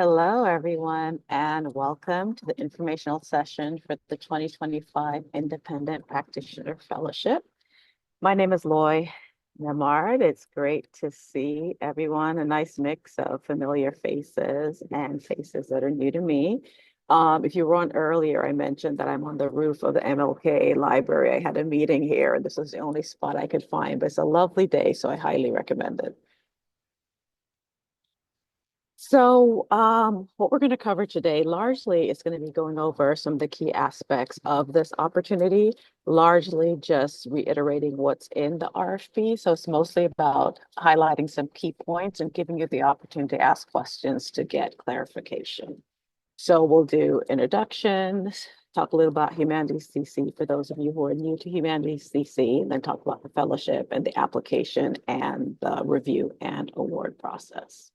Hello, everyone, and welcome to the informational session for the 2025 Independent Practitioner Fellowship. My name is Loy Nemard. It's great to see everyone, a nice mix of familiar faces and faces that are new to me. If you were on earlier, I mentioned that I'm on the roof of the MLK library. I had a meeting here, and this was the only spot I could find, but it's a lovely day, so I highly recommend it. What we're going to cover today largely is going to be going over some of the key aspects of this opportunity, largely just reiterating what's in the RFP. So it's mostly about highlighting some key points and giving you the opportunity to ask questions to get clarification. So we'll do introductions, talk a little about Humanities CC for those of you who are new to Humanities CC, and then talk about the fellowship and the application and the review and award process.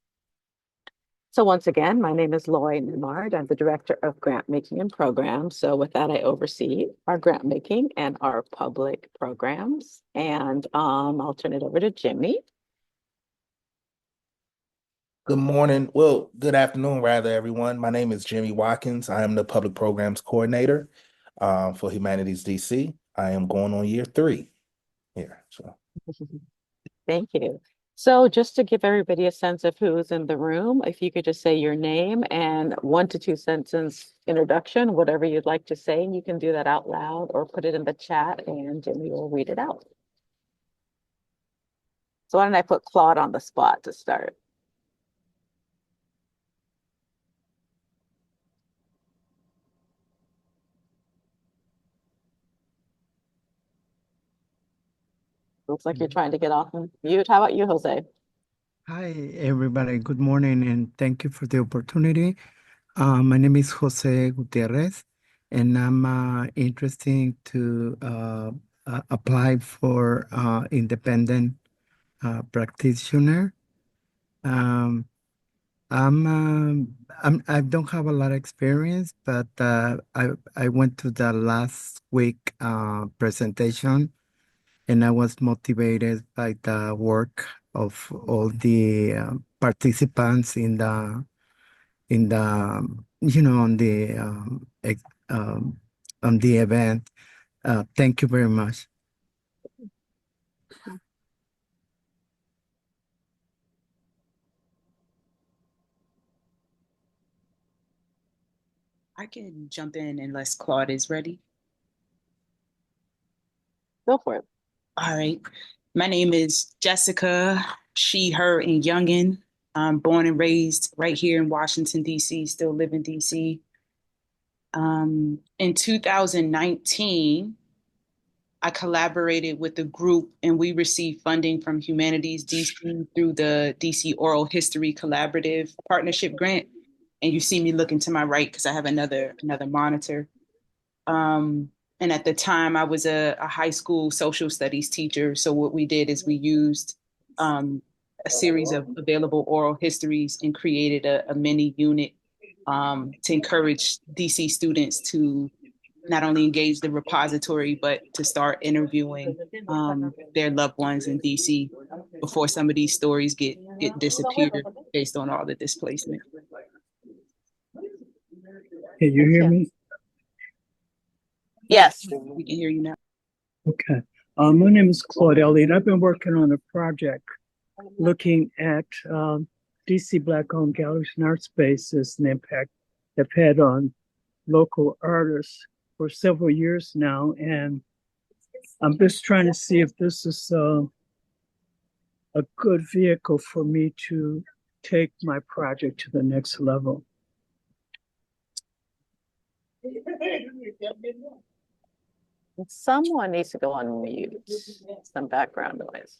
So once again, my name is Loy Nemard. I'm the Director of Grant Making and Programs. So with that, I oversee our grant making and our public programs. And I'll turn it over to Jimmy. Good morning. Well, good afternoon, rather, everyone. My name is Jimmy Watkins. I am the Public Programs Coordinator for Humanities DC. I am going on year 3 here. Thank you. So just to give everybody a sense of who's in the room, if you could just say your name and 1 to 2 sentence introduction, whatever you'd like to say, and you can do that out loud or put it in the chat and Jimmy will read it out. So why don't I put Claude on the spot to start? Looks like you're trying to get off mute. How about you, Jose? Hi, everybody. Good morning, and thank you for the opportunity. My name is Jose Gutierrez, and I'm interested to apply for independent practitioner. I don't have a lot of experience, but I went to the last week presentation, and I was motivated by the work of all the participants on the event. Thank you very much. I can jump in unless Claude is ready. Go for it. All right. My name is Jessica, she, her, and Youngin. I'm born and raised right here in Washington, D.C., still live in D.C. In 2019, I collaborated with a group and we received funding from Humanities DC through the DC Oral History Collaborative Partnership Grant. And you see me looking to my right because I have another monitor. And at the time, I was a high school social studies teacher. So what we did is we used a series of available oral histories and created a mini unit to encourage DC students to not only engage the repository, but to start interviewing their loved ones in DC before some of these stories get disappeared based on all the displacement. Can you hear me? Yes. We can hear you now. Okay. My name is Claude Elliott. I've been working on a project looking at DC Black-owned galleries and art spaces and the impact they've had on local artists for several years now. And I'm just trying to see if this is a good vehicle for me to take my project to the next level. Someone needs to go on mute. Some background noise.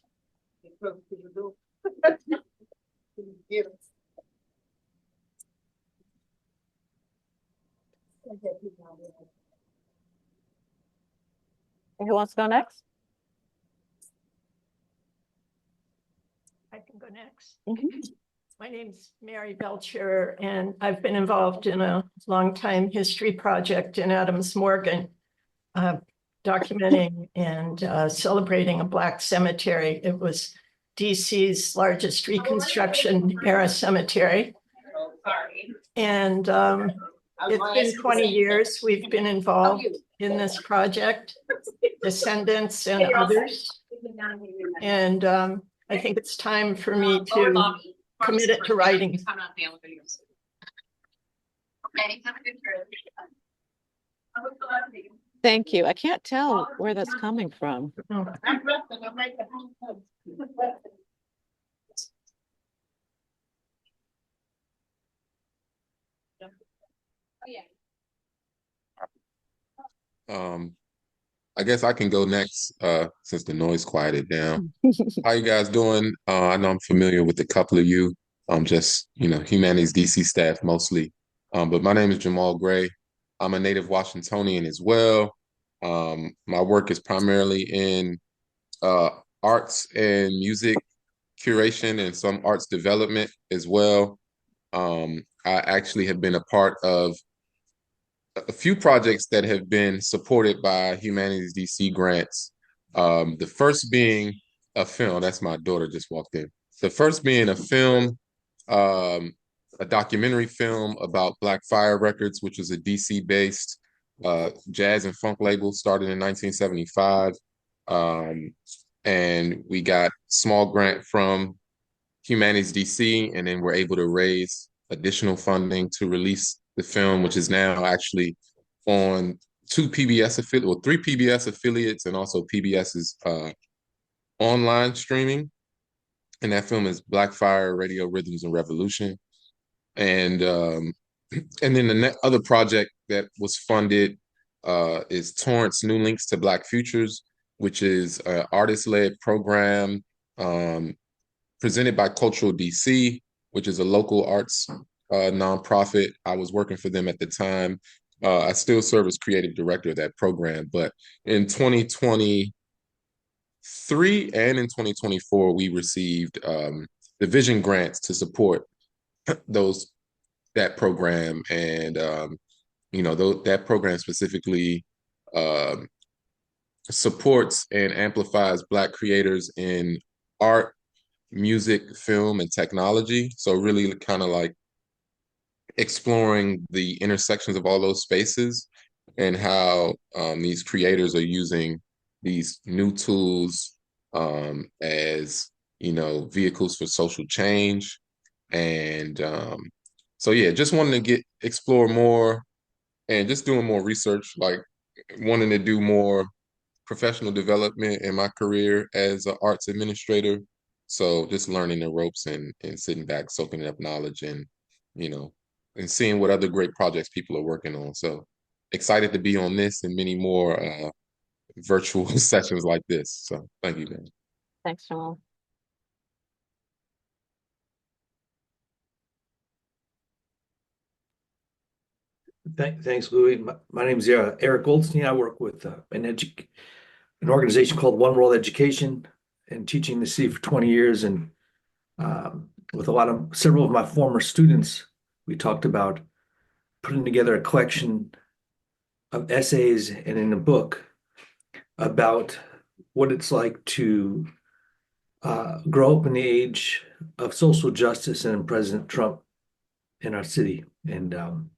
Who wants to go next? I can go next. My name's Mary Belcher, and I've been involved in a long-time history project in Adams Morgan, documenting and celebrating a Black cemetery. It was DC's largest Reconstruction era cemetery. And it's been 20 years we've been involved in this project, descendants and others. And I think it's time for me to commit it to writing. Thank you. I can't tell where that's coming from. Oh. I guess I can go next since the noise quieted down. How you guys doing? I know I'm familiar with a couple of you. I'm just, Humanities DC staff mostly. But my name is Jamal Gray. I'm a native Washingtonian as well. My work is primarily in arts and music curation and some arts development as well. I actually have been a part of a few projects that have been supported by Humanities DC grants. The first being a film. That's my daughter just walked in. The first being a film, a documentary film about Black Fire Records, which is a DC-based jazz and funk label started in 1975. And we got small grant from Humanities DC, and then we're able to raise additional funding to release the film, which is now actually on three PBS affiliates, and also PBS's online streaming. And that film is Black Fire, Radio Rhythms and Revolution. And then the other project that was funded is Torrance New Links to Black Futures, which is an artist-led program presented by Cultural DC, which is a local arts nonprofit. I was working for them at the time. I still serve as creative director of that program, but in 2023 and in 2024, we received division grants to support that program, and that program specifically supports and amplifies Black creators in art, music, film, and technology. So really kind of like exploring the intersections of all those spaces and how these creators are using these new tools as, vehicles for social change. And so, yeah, just wanting to explore more and just doing more research, like wanting to do more professional development in my career as an arts administrator. So just learning the ropes and sitting back, soaking up knowledge and, and seeing what other great projects people are working on. So excited to be on this and many more virtual sessions like this. So thank you, man. Thanks, Jamal. Thanks, Louis. My name is Eric Goldstein. I work with an organization called One World Education and teaching the city for 20 years. And with several of my former students, we talked about putting together a collection of essays and in a book about what it's like to grow up in the age of social justice and President Trump in our city. And I'm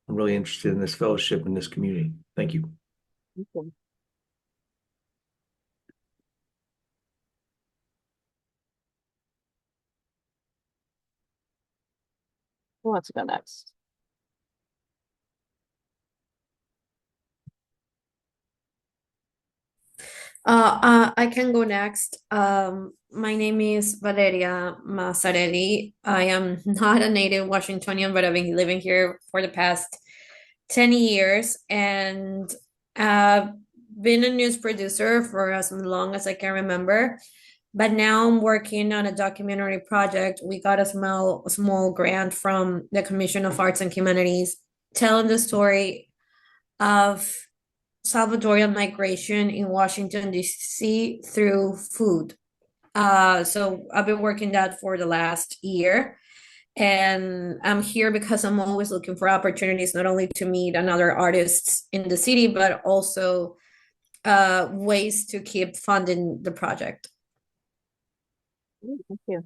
really interested in this fellowship in this community. Thank you. Okay. Who wants to go next? I can go next. My name is Valeria Mazzarelli. I am not a native Washingtonian, but I've been living here for the past 10 years, and I've been a news producer for as long as I can remember. But now I'm working on a documentary project. We got a small grant from the Commission of Arts and Humanities, telling the story of Salvadorian migration in Washington, D.C. through food. So I've been working that for the last year. And I'm here because I'm always looking for opportunities, not only to meet another artists in the city, but also ways to keep funding the project. Thank you.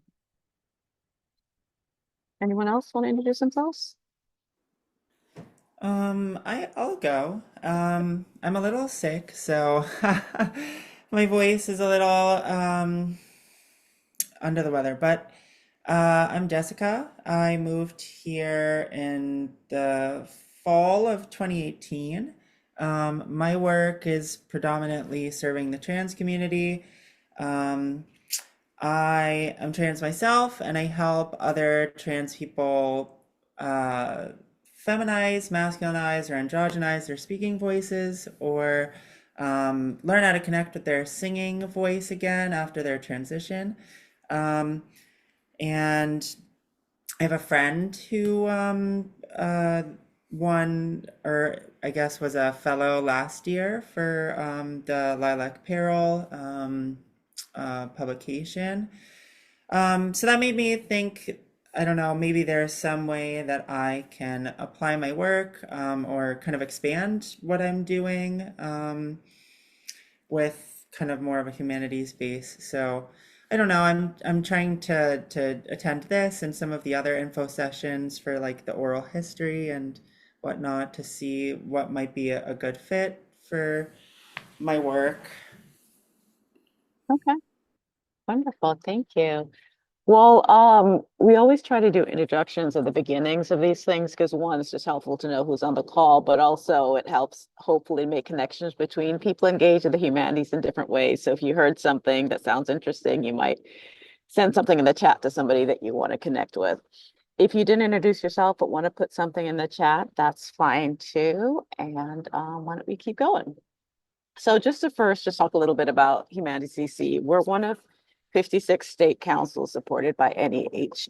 Anyone else want to introduce themselves? I'll go. I'm a little sick, so my voice is a little under the weather, but I'm Jessica. I moved here in the fall of 2018. My work is predominantly serving the trans community. Um, I am trans myself, and I help other trans people uh, feminize, masculinize, or androgynize their speaking voices, or learn how to connect with their singing voice again after their transition. Um, and I have a friend who won, or I guess was a fellow last year for the Lilac Peril publication. So that made me think, I don't know, maybe there's some way that I can apply my work or kind of expand what I'm doing with kind of more of a humanities base. So I don't know, I'm trying to attend this and some of the other info sessions for like the oral history and whatnot to see what might be a good fit for my work. Okay, wonderful. Thank you. Well, we always try to do introductions at the beginnings of these things because one, it's just helpful to know who's on the call, but also it helps hopefully make connections between people engaged in the humanities in different ways. So if you heard something that sounds interesting, you might send something in the chat to somebody that you want to connect with. If you didn't introduce yourself but want to put something in the chat, that's fine too. And why don't we keep going? So just to first just talk a little bit about Humanities DC. We're one of 56 state councils supported by NEH,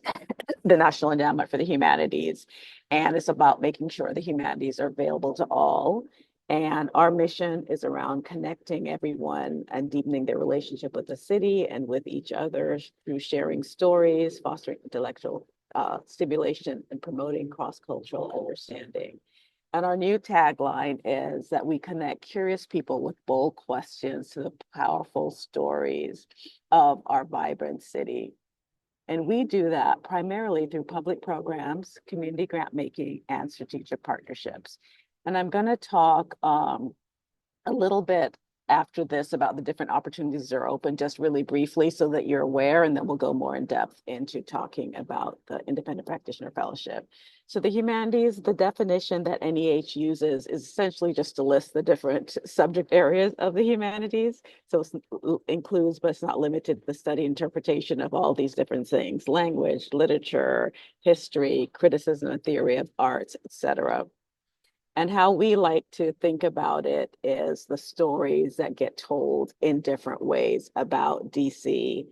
the National Endowment for the Humanities. And it's about making sure the humanities are available to all. And our mission is around connecting everyone and deepening their relationship with the city and with each other through sharing stories, fostering intellectual stimulation, and promoting cross-cultural understanding. And our new tagline is that we connect curious people with bold questions to the powerful stories of our vibrant city. And we do that primarily through public programs, community grant making, and strategic partnerships. And I'm going to talk a little bit after this about the different opportunities that are open, just really briefly so that you're aware, and then we'll go more in depth into talking about the Independent Practitioner Fellowship. So the humanities, the definition that NEH uses is essentially just to list the different subject areas of the humanities. So it includes, but it's not limited to the study interpretation of all these different things: language, literature, history, criticism and theory of arts, etc. And how we like to think about it is the stories that get told in different ways about DC.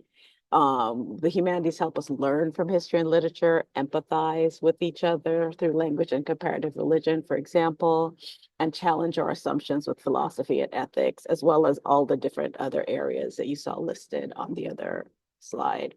The humanities help us learn from history and literature, empathize with each other through language and comparative religion, for example, and challenge our assumptions with philosophy and ethics, as well as all the different other areas that you saw listed on the other slide.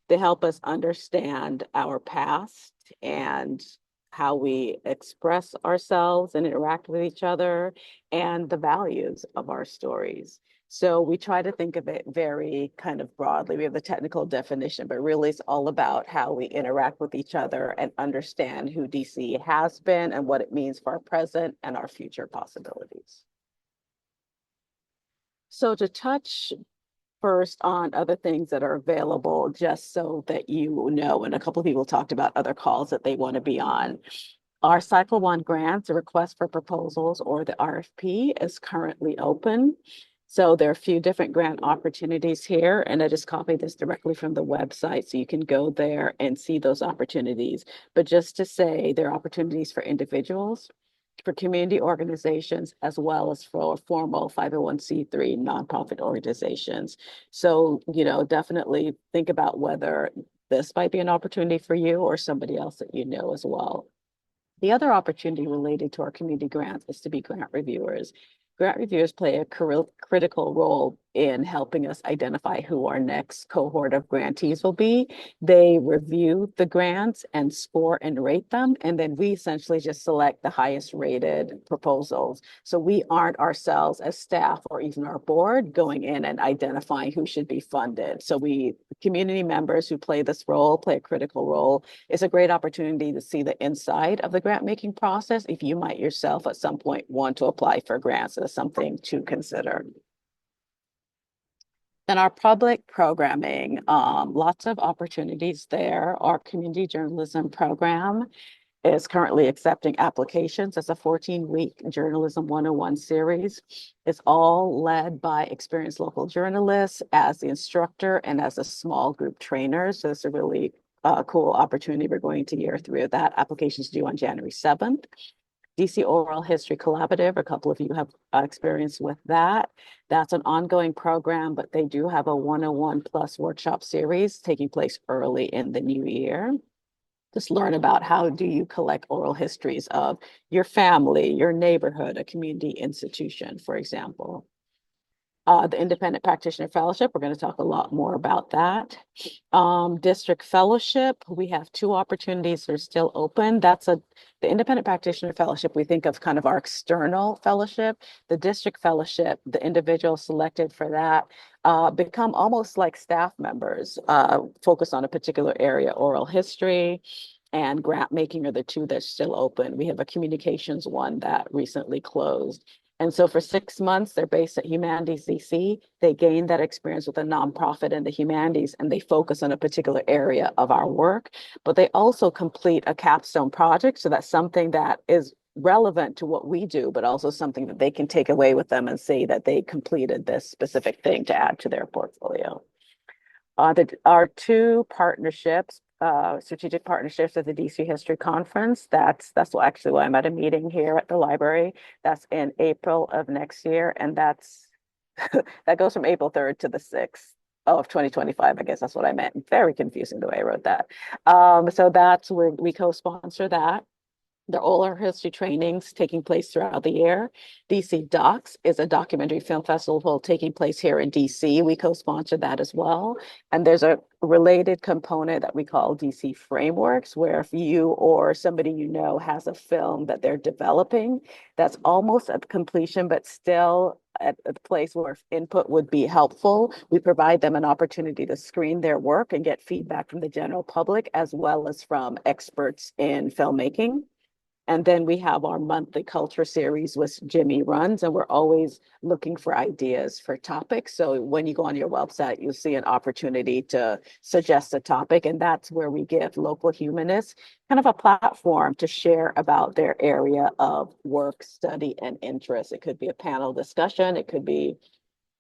They help us understand our past and how we express ourselves and interact with each other and the values of our stories. So we try to think of it very kind of broadly. We have the technical definition, but really it's all about how we interact with each other and understand who DC has been and what it means for our present and our future possibilities. So to touch first on other things that are available, just so that you know, and a couple of people talked about other calls that they want to be on. Our Cycle 1 grants, the request for proposals, or the RFP, is currently open. So there are a few different grant opportunities here, and I just copied this directly from the website, so you can go there and see those opportunities. But just to say, there are opportunities for individuals, for community organizations, as well as for formal 501c3 nonprofit organizations. So, definitely think about whether this might be an opportunity for you or somebody else that you know as well. The other opportunity related to our community grants is to be grant reviewers. Grant reviewers play a critical role in helping us identify who our next cohort of grantees will be. They review the grants and score and rate them, and then we essentially just select the highest rated proposals. So we aren't ourselves as staff or even our board going in and identifying who should be funded. So community members who play this role, play a critical role. It's a great opportunity to see the inside of the grant making process if you might yourself at some point want to apply for grants. It is something to consider. Then our public programming, lots of opportunities there. Our community journalism program is currently accepting applications as a 14-week Journalism 101 series. It's all led by experienced local journalists as the instructor and as a small group trainer. So it's a really cool opportunity. We're going to year 3 of that. Applications due on January 7th. DC Oral History Collaborative, a couple of you have experience with that. That's an ongoing program, but they do have a 101 plus workshop series taking place early in the new year. Just learn about how do you collect oral histories of your family, your neighborhood, a community institution, for example. The Independent Practitioner Fellowship, we're going to talk a lot more about that. District Fellowship, we have 2 opportunities that are still open. The Independent Practitioner Fellowship, we think of kind of our external fellowship. The District Fellowship, the individuals selected for that become almost like staff members, focus on a particular area. Oral history and grant making are the 2 that's still open. We have a communications one that recently closed. And so for 6 months, they're based at Humanities DC. They gain that experience with a nonprofit in the humanities, and they focus on a particular area of our work. But they also complete a capstone project. So that's something that is relevant to what we do, but also something that they can take away with them and say that they completed this specific thing to add to their portfolio. Our 2 partnerships, strategic partnerships at the DC History Conference. That's actually why I'm at a meeting here at the library. That's in April of next year, and that goes from April 3rd to the 6th of 2025. I guess that's what I meant. Very confusing the way I wrote that. So that's where we co-sponsor that. They're all our history trainings taking place throughout the year. DC Docs is a documentary film festival taking place here in DC. We co-sponsor that as well. And there's a related component that we call DC Frameworks, where if you or somebody you know has a film that they're developing, that's almost at completion, but still at a place where input would be helpful, we provide them an opportunity to screen their work and get feedback from the general public as well as from experts in filmmaking. And then we have our monthly culture series, which Jimmy runs, and we're always looking for ideas for topics. So when you go on your website, you'll see an opportunity to suggest a topic, and that's where we give local humanists kind of a platform to share about their area of work, study, and interest. It could be a panel discussion. It could be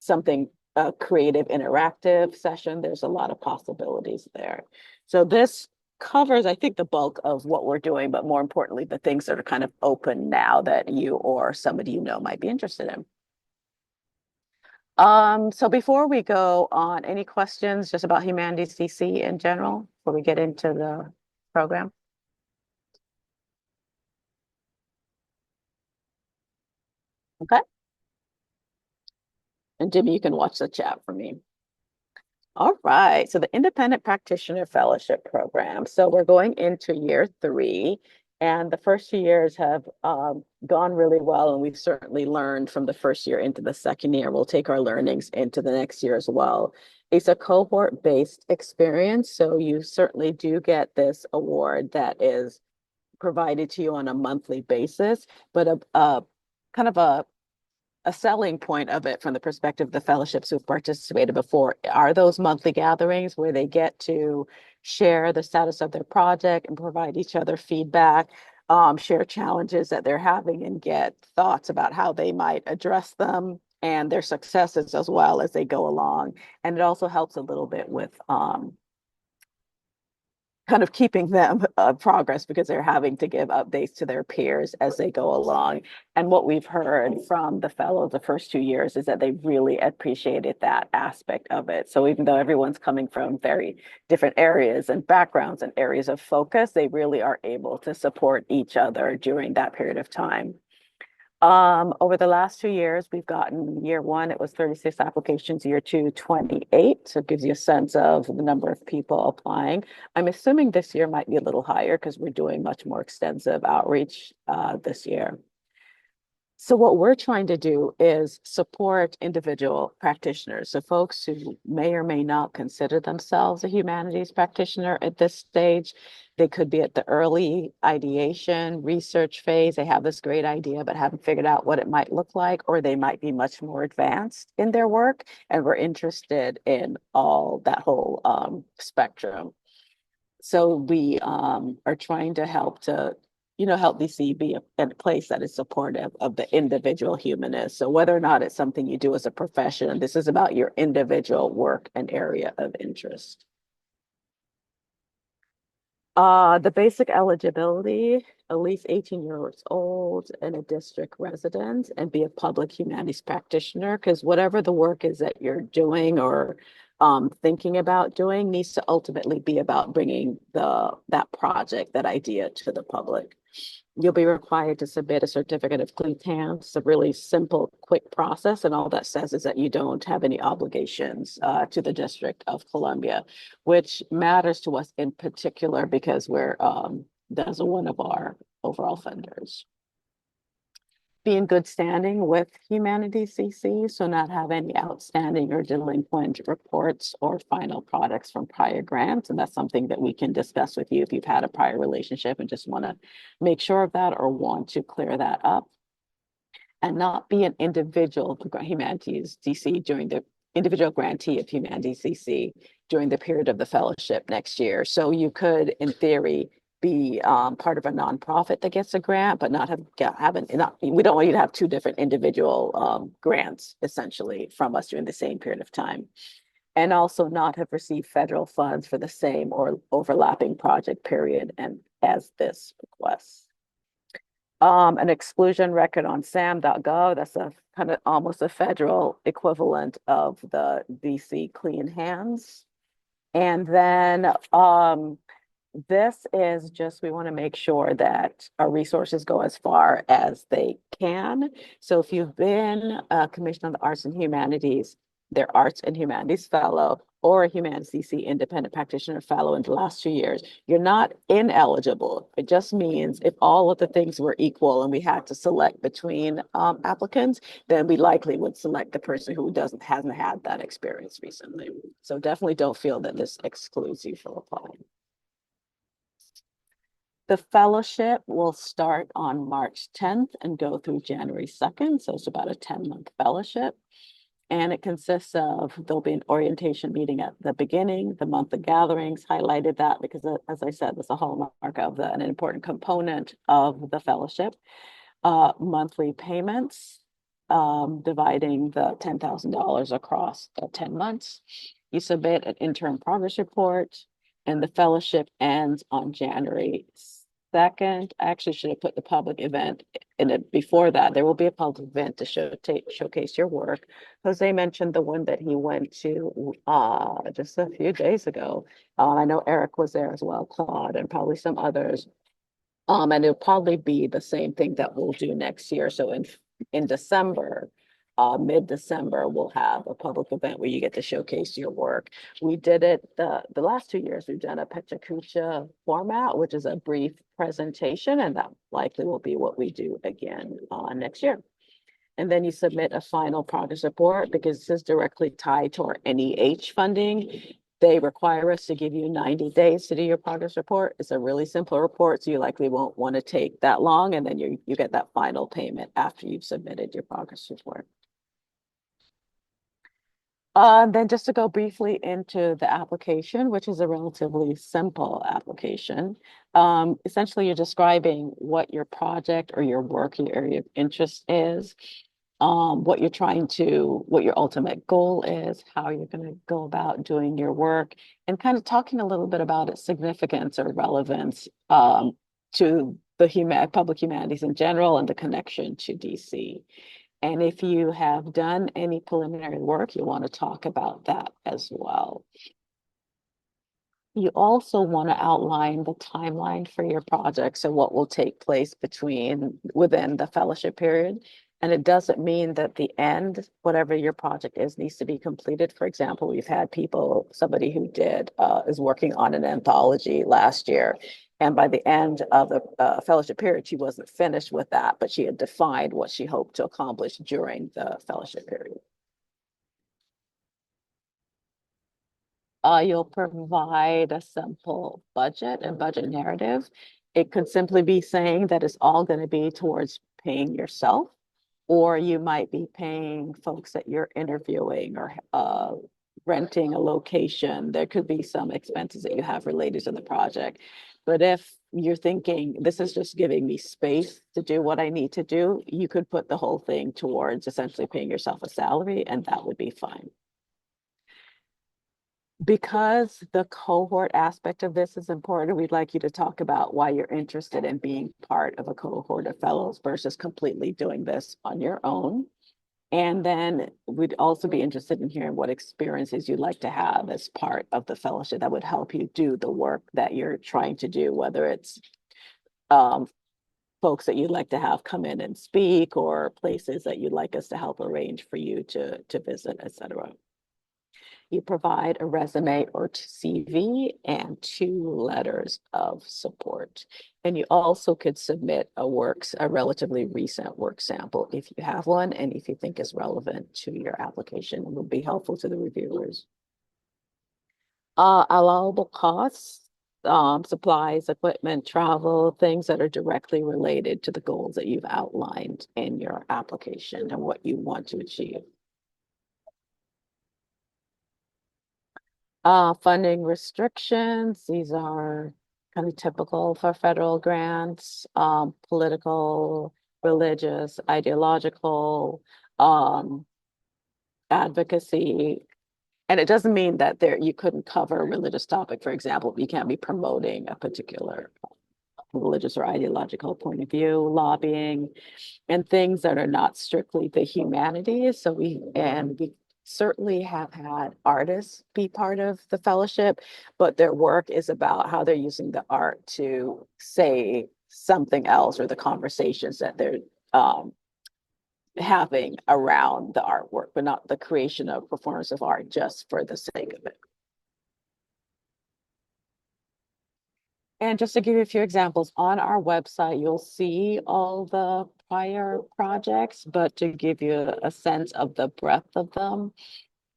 something, a creative interactive session. There's a lot of possibilities there. So this covers, I think, the bulk of what we're doing, but more importantly, the things that are kind of open now that you or somebody you know might be interested in. So before we go on, any questions just about Humanities DC in general before we get into the program? Okay. And Jimmy, you can watch the chat for me. All right, so the Independent Practitioner Fellowship Program. So we're going into year 3, and the first 2 years have gone really well, and we've certainly learned from the first year into the second year. We'll take our learnings into the next year as well. It's a cohort-based experience, so you certainly do get this award that is provided to you on a monthly basis, but a kind of a selling point of it from the perspective of the fellowships who've participated before are those monthly gatherings where they get to share the status of their project and provide each other feedback, share challenges that they're having and get thoughts about how they might address them and their successes as well as they go along. And it also helps a little bit with kind of keeping them progress because they're having to give updates to their peers as they go along. And what we've heard from the fellows the first 2 years is that they really appreciated that aspect of it. So even though everyone's coming from very different areas and backgrounds and areas of focus, they really are able to support each other during that period of time. Over the last 2 years, we've gotten year one, it was 36 applications, year two, 28. So it gives you a sense of the number of people applying. I'm assuming this year might be a little higher because we're doing much more extensive outreach this year. So what we're trying to do is support individual practitioners. So folks who may or may not consider themselves a humanities practitioner at this stage. They could be at the early ideation, research phase. They have this great idea, but haven't figured out what it might look like, or they might be much more advanced in their work. And we're interested in all that whole spectrum. So we are trying to help DC be a place that is supportive of the individual humanist. So whether or not it's something you do as a profession, this is about your individual work and area of interest. The basic eligibility, at least 18 years old and a district resident, and be a public humanities practitioner, because whatever the work is that you're doing or thinking about doing needs to ultimately be about bringing that project, that idea to the public. You'll be required to submit a certificate of clean hands. It's a really simple, quick process, and all that says is that you don't have any obligations to the District of Columbia, which matters to us in particular because that's one of our overall funders. Be in good standing with Humanities CC, so not have any outstanding or delinquent reports or final products from prior grants. And that's something that we can discuss with you if you've had a prior relationship and just want to make sure of that or want to clear that up. And not be an individual Humanities DC during the individual grantee of Humanities CC during the period of the fellowship next year. So you could, in theory, be part of a nonprofit that gets a grant, but we don't want you to have two different individual grants essentially from us during the same period of time. And also not have received federal funds for the same or overlapping project period and as this request. An exclusion record on sam.gov, that's a kind of almost a federal equivalent of the DC Clean Hands. And then this is just, we want to make sure that our resources go as far as they can. So if you've been a Commission on the Arts and Humanities, their Arts and Humanities Fellow, or a Humanities CC Independent Practitioner Fellow in the last 2 years, you're not ineligible. It just means if all of the things were equal and we had to select between applicants, then we likely would select the person who hasn't had that experience recently. So definitely don't feel that this excludes you from applying. The fellowship will start on March 10th and go through January 2nd. So it's about a 10-month fellowship. And it consists of, there'll be an orientation meeting at the beginning, the month of gatherings, highlighted that because as I said, that's a hallmark of an important component of the fellowship. Monthly payments, dividing the $10,000 across the 10 months. You submit an interim progress report, and the fellowship ends on January 2nd. I actually should have put the public event in it before that. There will be a public event to showcase your work. Jose mentioned the one that he went to just a few days ago. I know Eric was there as well, Claude, and probably some others. And it'll probably be the same thing that we'll do next year. So in December, mid-December, we'll have a public event where you get to showcase your work. We did it the last 2 years. We've done a Pecha Kucha format, which is a brief presentation, and that likely will be what we do again next year. And then you submit a final progress report because this is directly tied to our NEH funding. They require us to give you 90 days to do your progress report. It's a really simple report, so you likely won't want to take that long, and then you get that final payment after you've submitted your progress report. Then just to go briefly into the application, which is a relatively simple application. Essentially, you're describing what your project or your work, your area of interest is, what your ultimate goal is, how you're going to go about doing your work, and kind of talking a little bit about its significance or relevance to the public humanities in general and the connection to DC. And if you have done any preliminary work, you want to talk about that as well. You also want to outline the timeline for your project. So what will take place within the fellowship period. And it doesn't mean that the end, whatever your project is, needs to be completed. For example, we've had somebody who is working on an anthology last year. And by the end of the fellowship period, she wasn't finished with that, but she had defined what she hoped to accomplish during the fellowship period. You'll provide a simple budget and budget narrative. It could simply be saying that it's all going to be towards paying yourself, or you might be paying folks that you're interviewing or renting a location. There could be some expenses that you have related to the project. But if you're thinking, this is just giving me space to do what I need to do, you could put the whole thing towards essentially paying yourself a salary, and that would be fine. Because the cohort aspect of this is important, we'd like you to talk about why you're interested in being part of a cohort of fellows versus completely doing this on your own. And then we'd also be interested in hearing what experiences you'd like to have as part of the fellowship that would help you do the work that you're trying to do, whether it's folks that you'd like to have come in and speak, or places that you'd like us to help arrange for you to visit, etc. You provide a resume or CV and 2 letters of support. And you also could submit a relatively recent work sample if you have one, and if you think is relevant to your application, it would be helpful to the reviewers. Allowable costs, supplies, equipment, travel, things that are directly related to the goals that you've outlined in your application and what you want to achieve. Funding restrictions, these are kind of typical for federal grants, political, religious, ideological, advocacy. And it doesn't mean that you couldn't cover a religious topic. For example, you can't be promoting a particular religious or ideological point of view, lobbying, and things that are not strictly the humanities. So we certainly have had artists be part of the fellowship, but their work is about how they're using the art to say something else, or the conversations that they're having around the artwork, but not the creation of performance of art just for the sake of it. And just to give you a few examples, on our website, you'll see all the prior projects, but to give you a sense of the breadth of them,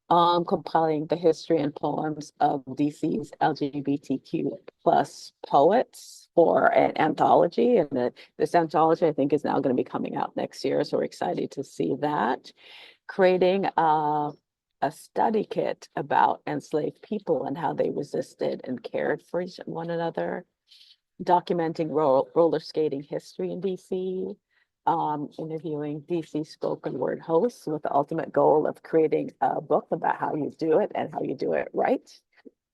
compiling the history and poems of DC's LGBTQ plus poets for an anthology. And this anthology, I think, is now going to be coming out next year. So we're excited to see that. Creating a study kit about enslaved people and how they resisted and cared for one another. Documenting roller skating history in DC. Interviewing DC spoken word hosts with the ultimate goal of creating a book about how you do it and how you do it right.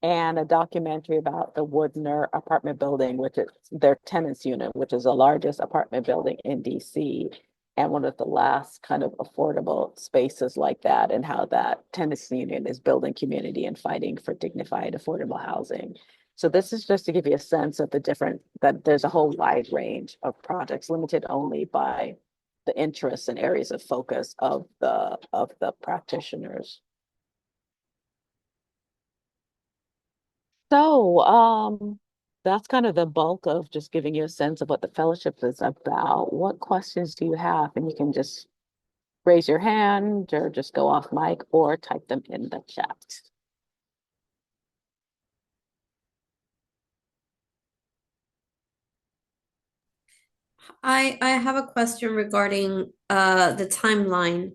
And a documentary about the Woodner apartment building, which is their tenants unit, which is the largest apartment building in DC and one of the last kind of affordable spaces like that, and how that tenants union is building community and fighting for dignified, affordable housing. So this is just to give you a sense of that there's a whole wide range of projects, limited only by the interests and areas of focus of the practitioners. So that's kind of the bulk of just giving you a sense of what the fellowship is about. What questions do you have? And you can just raise your hand or just go off mic or type them in the chat. I have a question regarding the timeline.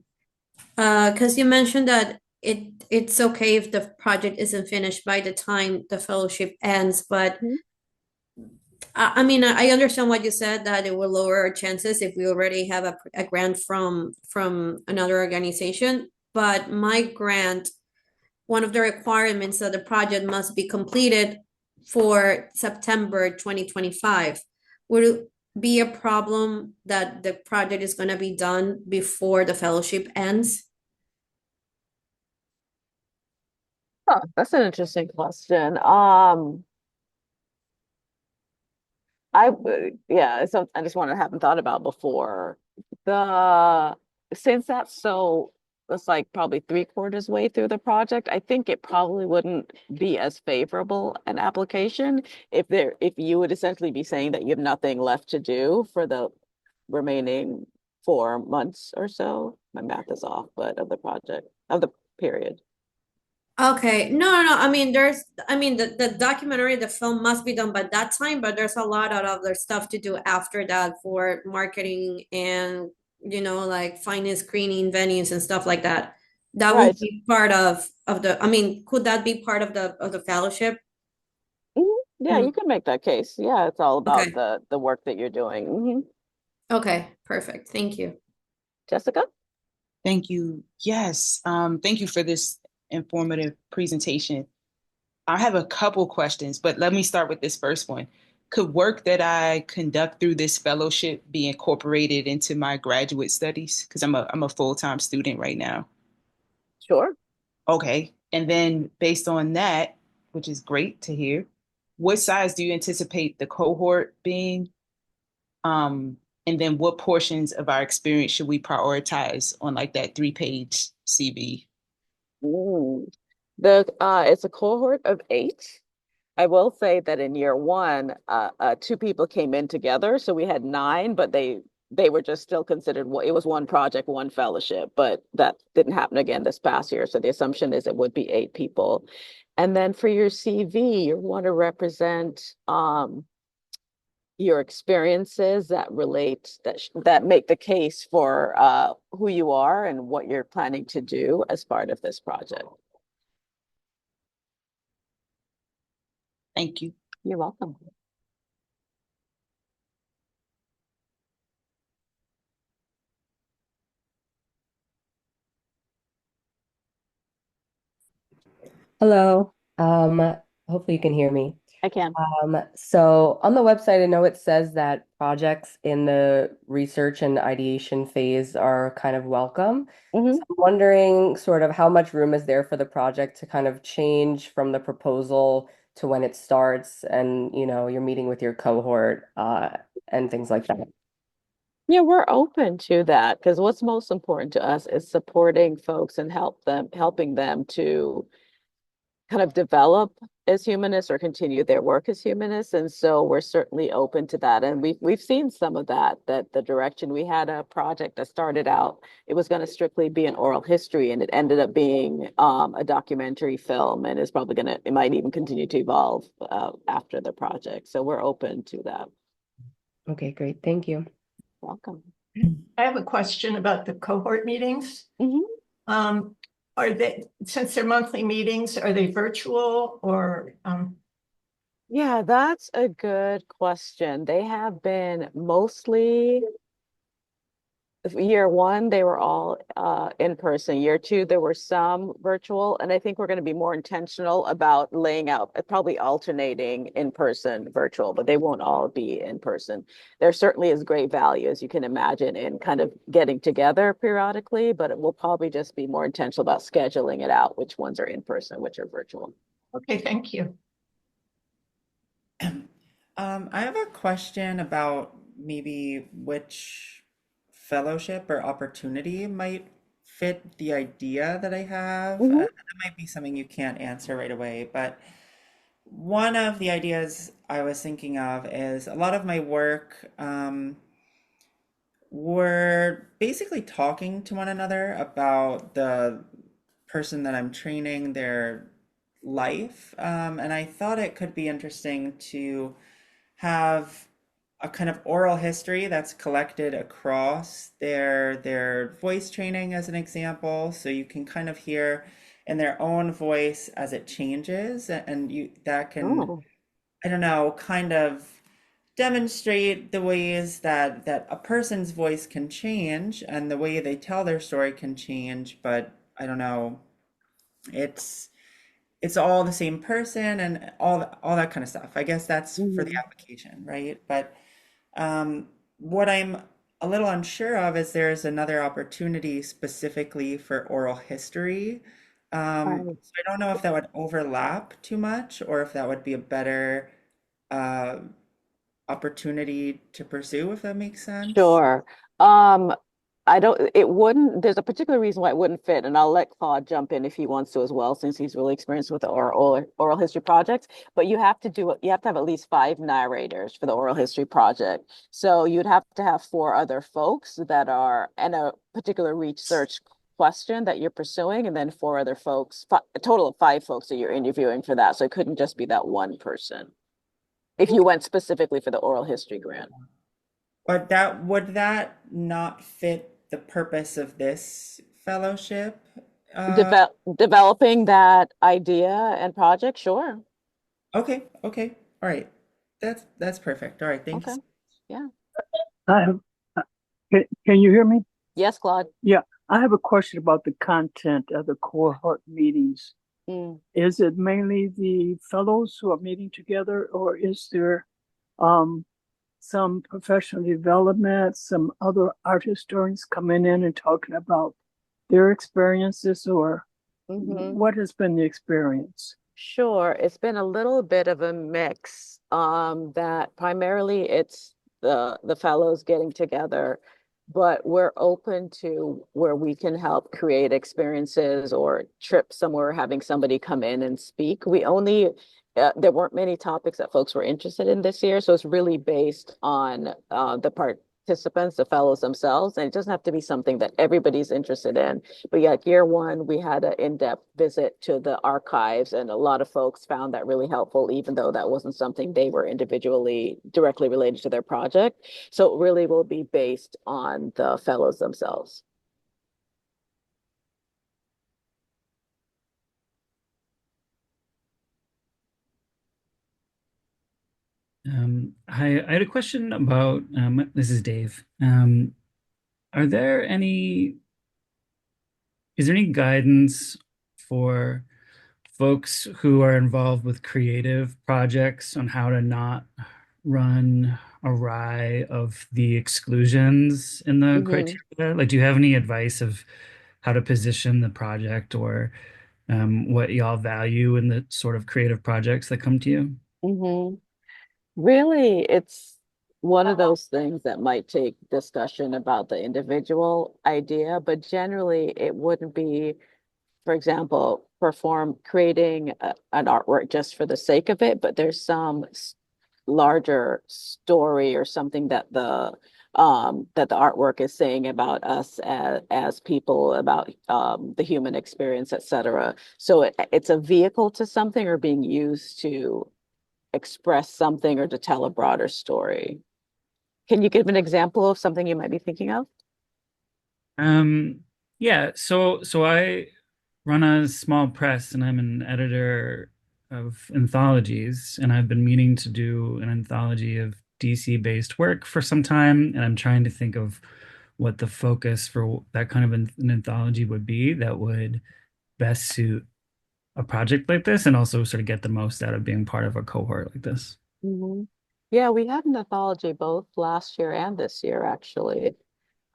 Because you mentioned that it's okay if the project isn't finished by the time the fellowship ends, but I mean, I understand what you said, that it will lower our chances if we already have a grant from another organization. But my grant, one of the requirements that the project must be completed for September 2025. Would it be a problem that the project is going to be done before the fellowship ends? Huh, that's an interesting question. Yeah, it's something I just want to haven't thought about before. The since that's so it's like probably three-quarters way through the project, I think it probably wouldn't be as favorable an application if you would essentially be saying that you have nothing left to do for the remaining 4 months or so. My math is off, but of the project, of the period. Okay, no. I mean, the documentary, the film must be done by that time, but there's a lot of other stuff to do after that for marketing and, like finding screening venues and stuff like that. That Right. won't be part of the, I mean, could that be part of the fellowship? Mhm. Yeah, Hmm. you can make that case. Yeah, it's all about Okay. the work that you're doing. Okay, perfect. Thank you. Jessica? Thank you. Yes. Thank you for this informative presentation. I have a couple questions, but let me start with this first one. Could work that I conduct through this fellowship be incorporated into my graduate studies? Because I'm a full-time student right now. Sure. Okay. And then based on that, which is great to hear, what size do you anticipate the cohort being? Um, and then what portions of our experience should we prioritize on like that 3-page CV? Mm. It's a cohort of 8. I will say that in year one, two people came in together, so we had 9, but they were just still considered it was one project, one fellowship, but that didn't happen again this past year. So the assumption is it would be 8 people. And then for your CV, you want to represent your experiences that relate that make the case for who you are and what you're planning to do as part of this project. Thank you. You're welcome. Hello. Hopefully you can hear me. I can. So on the website, I know it says that projects in the research and ideation phase are kind of welcome. So Mhm. I'm wondering sort of how much room is there for the project to kind of change from the proposal to when it starts and, you're meeting with your cohort, and things like that. Yeah, we're open to that because what's most important to us is supporting folks and helping them to kind of develop as humanists or continue their work as humanists. And so we're certainly open to that. And we've seen some of that the direction we had a project that started out, it was going to strictly be an oral history, and it ended up being a documentary film, and is probably it might even continue to evolve after the project. So we're open to that. Okay, great. Thank you. Welcome. I have a question about the cohort meetings. Mhm. Um, since they're monthly meetings, are they virtual or Yeah, that's a good question. They have been mostly year one, they were all in person. Year two, there were some virtual, and I think we're going to be more intentional about laying out, probably alternating in person, virtual, but they won't all be in person. There certainly is great value, as you can imagine, in kind of getting together periodically, but it will probably just be more intentional about scheduling it out, which ones are in person, which are virtual. okay, thank you. I have a question about maybe which fellowship or opportunity might fit the idea that I have. Mhm. That might be something you can't answer right away, but one of the ideas I was thinking of is a lot of my work, we're basically talking to one another about the person that I'm training, their life. And I thought it could be interesting to have a kind of oral history that's collected across their voice training as an example. So you can kind of hear in their own voice as it changes, and you that can, Oh. I don't know, kind of demonstrate the ways that a person's voice can change and the way they tell their story can change, but I don't know, it's it's all the same person and all that kind of stuff. I guess that's for the Mhm. application, right? But what I'm a little unsure of is there's another opportunity specifically for oral history, So I don't know if that would overlap too much or if that would be a better uh, opportunity to pursue, if that makes sense. Sure. It wouldn't, there's a particular reason why it wouldn't fit, and I'll let Claude jump in if he wants to as well, since he's really experienced with the oral history projects. But you have to have at least 5 narrators for the oral history project. So you'd have to have 4 other folks that are in a particular research question that you're pursuing, and then 4 other folks, a total of 5 folks that you're interviewing for that. So it couldn't just be that one person if you went specifically for the oral history grant. But that would that not fit the purpose of this fellowship? Uh, Developing that idea and project, sure. okay, all right. That's perfect. All right, thank you. Okay. Yeah. I have, can you hear me? Yes, Claude. Yeah, I have a question about the content of the cohort meetings. Mm. Is it mainly the fellows who are meeting together, or is there um, some professional development, some other art historians coming in and talking about their experiences, or what has been the experience? Sure. It's been a little bit of a mix. That primarily it's the fellows getting together, but we're open to where we can help create experiences or trips somewhere, having somebody come in and speak. There weren't many topics that folks were interested in this year, so it's really based on the participants, the fellows themselves, and it doesn't have to be something that everybody's interested in. But yeah, year one, we had an in-depth visit to the archives, and a lot of folks found that really helpful, even though that wasn't something they were individually directly related to their project. So it really will be based on the fellows themselves. Hi, I had a question about this is Dave. Are there any, is there any guidance for folks who are involved with creative projects on how to not run awry of the exclusions in the criteria? Like, do you have any advice of how to position the project or what y'all value in the sort of creative projects that come to you? Mm-hmm. Really, it's one of those things that might take discussion about the individual idea, but generally it wouldn't be, for example, creating an artwork just for the sake of it, but there's some larger story or something that the artwork is saying about us as people, about the human experience, etc. So it's a vehicle to something or being used to express something or to tell a broader story. Can you give an example of something you might be thinking of? Um, yeah, so I run a small press and I'm an editor of anthologies, and I've been meaning to do an anthology of DC based work for some time, and I'm trying to think of what the focus for that kind of an anthology would be that would best suit a project like this and also sort of get the most out of being part of a cohort like this. Mm-hmm. Yeah, we had an anthology both last year and this year, actually.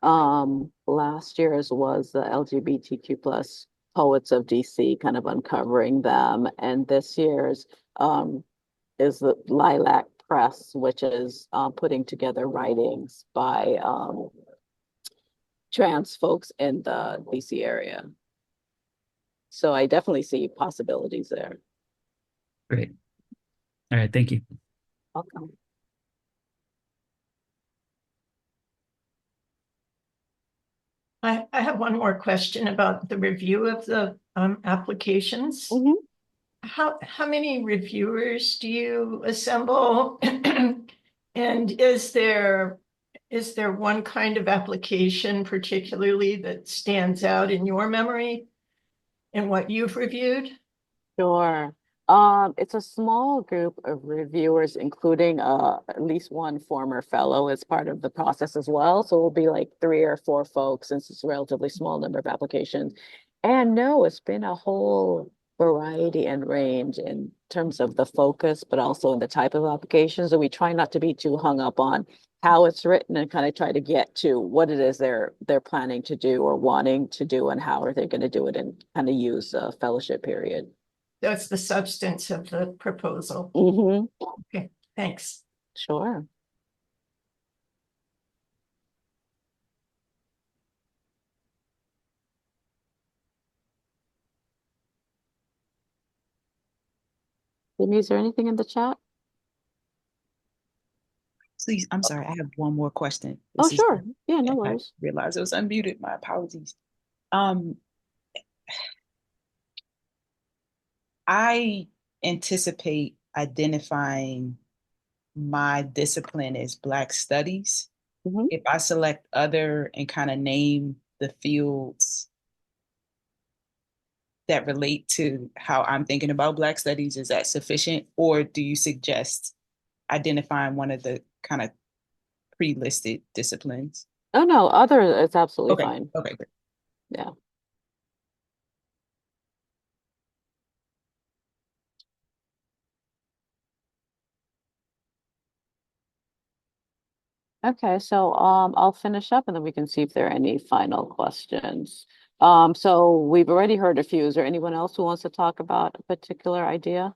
Last year's was the LGBTQ plus poets of DC, kind of uncovering them, and this year's is the Lilac Press, which is putting together writings by trans folks in the DC area. So I definitely see possibilities there. Great. All right, thank you. Welcome. I have one more question about the review of the applications. Mm-hmm. How many reviewers do you assemble? And is there one kind of application particularly that stands out in your memory in what you've reviewed? Sure. It's a small group of reviewers, including at least one former fellow as part of the process as well. So it'll be like 3 or 4 folks, since it's a relatively small number of applications. And no, it's been a whole variety and range in terms of the focus, but also in the type of applications. So we try not to be too hung up on how it's written and kind of try to get to what it is they're planning to do or wanting to do and how are they going to do it and kind of use a fellowship period. That's the substance of the proposal. Okay, thanks. Sure. Jimmy, is there anything in the chat? Please, I'm sorry, I have one more question. Oh, sure. Yeah, no I worries. realized it was unmuted. My apologies. Um, I anticipate identifying my discipline as Black Studies. If I select other and kind of name the fields that relate to how I'm thinking about Black Studies, is that sufficient? Or do you suggest identifying one of the kind of pre-listed disciplines? Oh, no, other, it's absolutely Okay, fine. okay, great. Yeah. Okay, so I'll finish up and then we can see if there are any final questions. So we've already heard a few. Is there anyone else who wants to talk about a particular idea?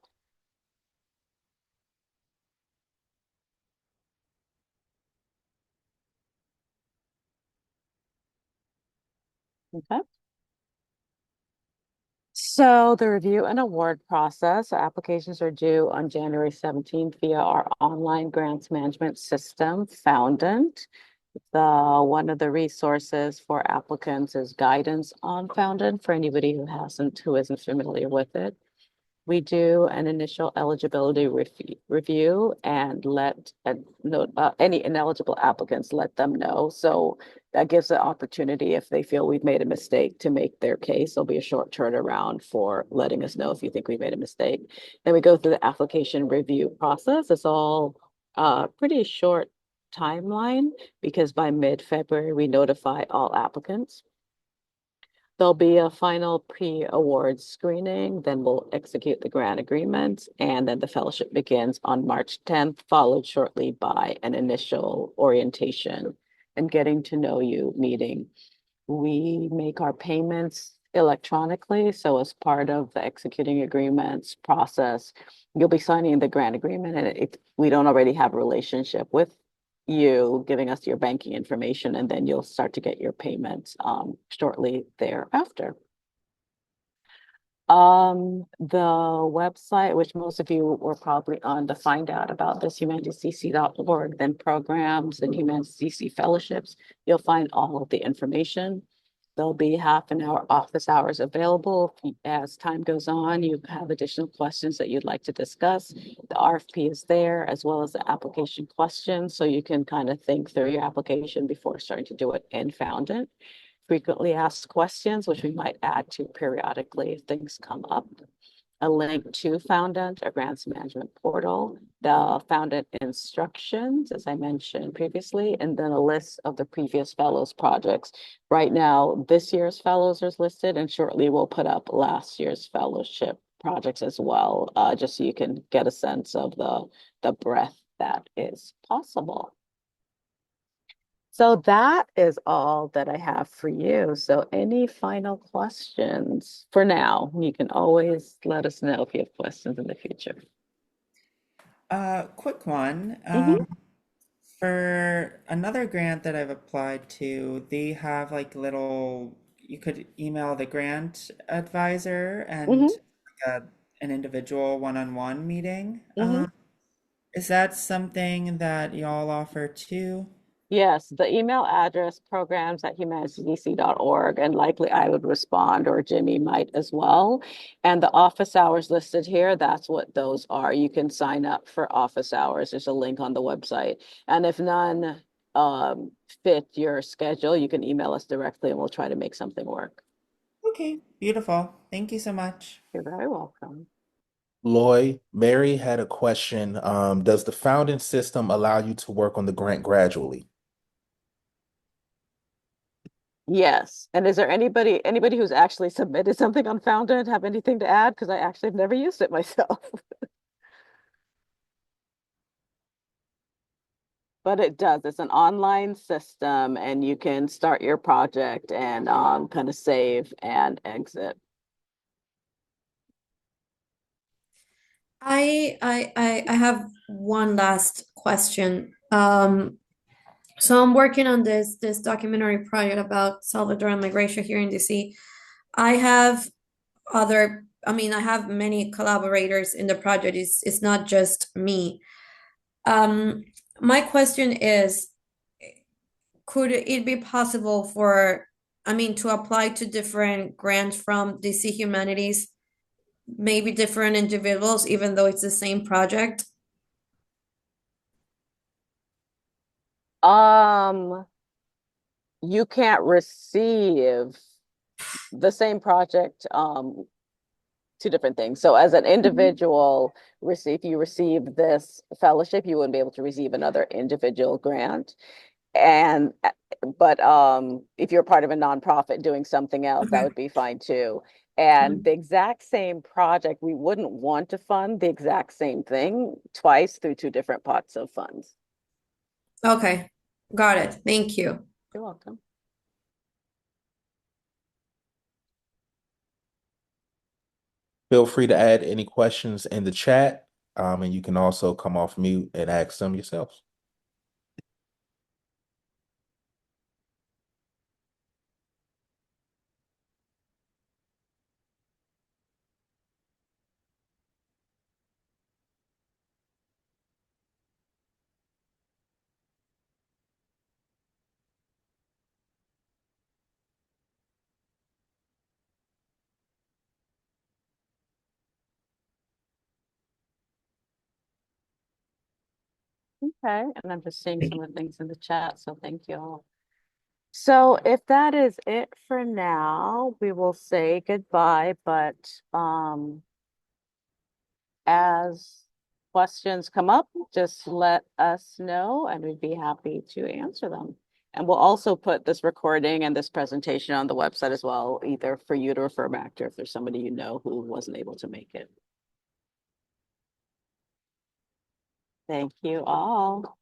Okay. So the review and award process, applications are due on January 17th via our online grants management system, Foundant. One of the resources for applicants is guidance on Foundant for anybody who isn't familiar with it. We do an initial eligibility review and let any ineligible applicants let them know. So that gives the opportunity if they feel we've made a mistake to make their case. There'll be a short turnaround for letting us know if you think we made a mistake. Then we go through the application review process. It's all pretty short timeline because by mid-February we notify all applicants. There'll be a final pre-award screening, then we'll execute the grant agreement, and then the fellowship begins on March 10th, followed shortly by an initial orientation and getting to know you meeting. We make our payments electronically, so as part of the executing agreements process, you'll be signing the grant agreement, and if we don't already have a relationship with you giving us your banking information, and then you'll start to get your payments shortly thereafter. The website, which most of you were probably on to find out about this, humanitiesdc.org, then programs and Humanities fellowships, you'll find all of the information. There'll be half an hour office hours available. As time goes on, you have additional questions that you'd like to discuss. The RFP is there as well as the application questions, so you can kind of think through your application before starting to do it in Foundant. Frequently asked questions, which we might add to periodically if things come up. A link to Foundant, a grants management portal, the Foundant instructions, as I mentioned previously, and then a list of the previous fellows projects. Right now, this year's fellows is listed, and shortly we'll put up last year's fellowship projects as well, just so you can get a sense of the breadth that is possible. So that is all that I have for you. So any final questions for now? You can always let us know if you have questions in the future. Quick one. Mhm. For another grant that I've applied to, they have like little, you could email the grant advisor and an individual one-on-one meeting. Is that something that y'all offer too? Yes, the email address programs@humanitiesdc.org, and likely I would respond or Jimmy might as well. And the office hours listed here, that's what those are. You can sign up for office hours. There's a link on the website. And if none fit your schedule, you can email us directly and we'll try to make something work. Okay, beautiful. Thank you so much. You're very welcome. Loy, Mary had a question. Does the founding system allow you to work on the grant gradually? Yes. And is there anybody who's actually submitted something on Foundant have anything to add? Because I actually have never used it myself. But it does. It's an online system, and you can start your project and kind of save and exit. I have one last question. So I'm working on this documentary project about Salvadoran migration here in DC. I have I have many collaborators in the project. It's not just me. Um, my question is, could it be possible to apply to different grants from DC Humanities, maybe different individuals, even though it's the same project? You can't receive the same project, two different things. So as an individual, if you receive this fellowship, you wouldn't be able to receive another individual grant. And but if you're part of a nonprofit doing something else, that would be fine too. And the exact same project, we wouldn't want to fund the exact same thing twice through two different pots of funds. Okay, got it. Thank you. You're welcome. Feel free to add any questions in the chat, and you can also come off mute and ask them yourselves. Okay, and I'm just seeing some of the things in the chat, so thank you all. So if that is it for now, we will say goodbye, but as questions come up, just let us know and we'd be happy to answer them. And we'll also put this recording and this presentation on the website as well, either for you to refer back to if there's somebody you know who wasn't able to make it. Thank you all.